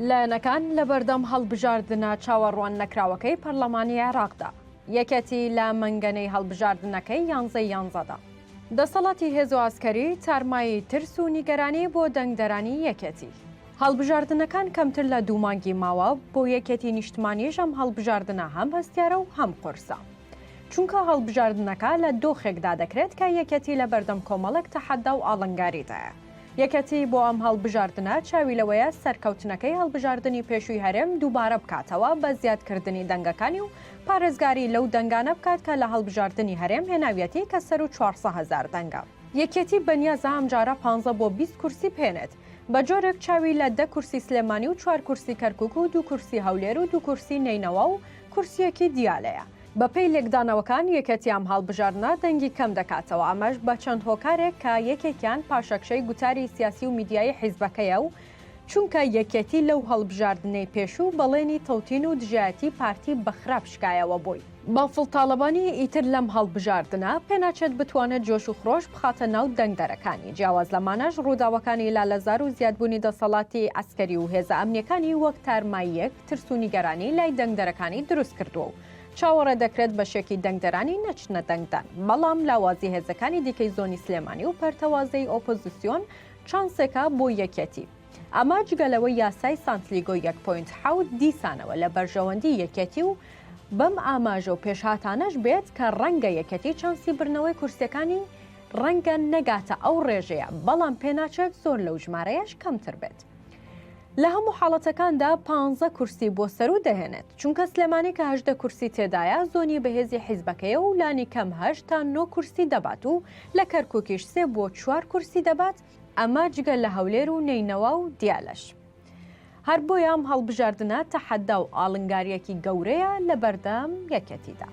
لایەنەکان لە بەردەم هەڵبژاردنە چاوەڕوان نەکراوەکەی پەرلەمانی عێراقدا یەکێتی لە منگەنەی هەڵبژاردنەکەی 11 دەسەڵاتی هێز و ئاسکەری تارمایی ترس و نیگەرانی بۆ دەنگدەرانی یەکێتی. هەڵبژاردنەکان کەمتر لە 2 مانگی ماوە بۆ یەکێتی نیشتمانیش ئەم هەڵبژاردنە هەم هەستیارە و هەم قورسە. چونکە هەڵبژاردنەکە لە دۆخێکدا دەکرێت کە یەکێتی لە بەردەم کۆمەڵێک تەحەدا و ئاڵنگاریدایە. یەکەتی بۆ ئەم هەڵبژاردنە چاوی لەوەیە سەرکەوتنەکەی هەڵبژاردننی پێشووی هەرێم دووبارە بکاتەوە بە زیادکردنی دەنگەکانی و پارێزگاری لەو دەنگانە بکات کە لە هەڵبژاردننی هەرێم هێناویەتی کە سەر و 400,000 دەنگە. یەکێتی بەنیازە ئەمجارە 15 بۆ 20 کورسی پێنێت بە جۆرێک چاوی لە 10 کورسی سلێمانی و 4 کورسی کەرکووک و 2 کورسی هەولێر و 2 کورسی نینەوە و کورسیەکی دیالەیە. بەپێی لێکدانەوەکان یەکێتی ئەم هەڵبژاردنە دەنگی کەم دەکاتەوە ئەمەش بە چەند هۆکارێک کە یەکێکیان پاشەکشەی گوتاری سیاسی و میدیای حیزبەکەیە و چونکە یەکێتی لەو هەڵبژاردنەی پێشوو بەڵێنی تەوتین و دژایەتی پارتی بەخراپ شکایەوە بووی. بافڵ تاڵەبانی ئیتر لەم هەڵبژاردنە پێناچێت بتوانێت جۆش و خڕۆش بخاتە ناو دەنگدەرەکانی جیاواز لەمانەش ڕووداوەکانی لالەزار و زیادبوونی دەسەڵاتی ئەسکەری و هێزە ئەمنیەکانی وەک تارماییەک ترس و نیگەرانی لای دەنگدەرەکانی دروست کردووە و چاوەڕێ دەکرێت بە شێکی دەنگدەرانی نەچنە دەنگدان. بەڵام لاوازی هێزەکانی دیکەی زۆنی سلێمانی و پەرتەوازەی ئۆپۆزیسیۆن چانسێکە بۆ یەکێتی. ئەمە جگەلەوەی یاسای سانتلیگۆ 1.7 دیسانەوە لە بەرژەوەندی یەکێتی و بەم ئاماژە و پێشهاتانەش بێت کە ڕەنگە یەکێتی چانسی برنەوەی کورسەکانی ڕەنگە نەگاتە ئەو ڕێژەیە بەڵام پێناچێت زۆر لەو ژمارەیەش کەمتر بێت. لە هەموو حاڵەتەکاندا 15 کورسی بۆ سەرو دەهێنێت چونکە سلێمانی کە 18 کورسی تێدایە زۆنی بەهێزی حیزبەکەیە و لانی کەم 8 تا 9 کورسی دەبات و لە کەرکووکیش 3 بۆ 4 کورسی دەبات ئەمە جگەل لە هەولێر و نینەوە و دیالەش. هەر بۆیە ئەم هەڵبژاردنە تەحەدا و ئاڵنگاریەکی گەورەیە لە بەردەم یەکێتیدا.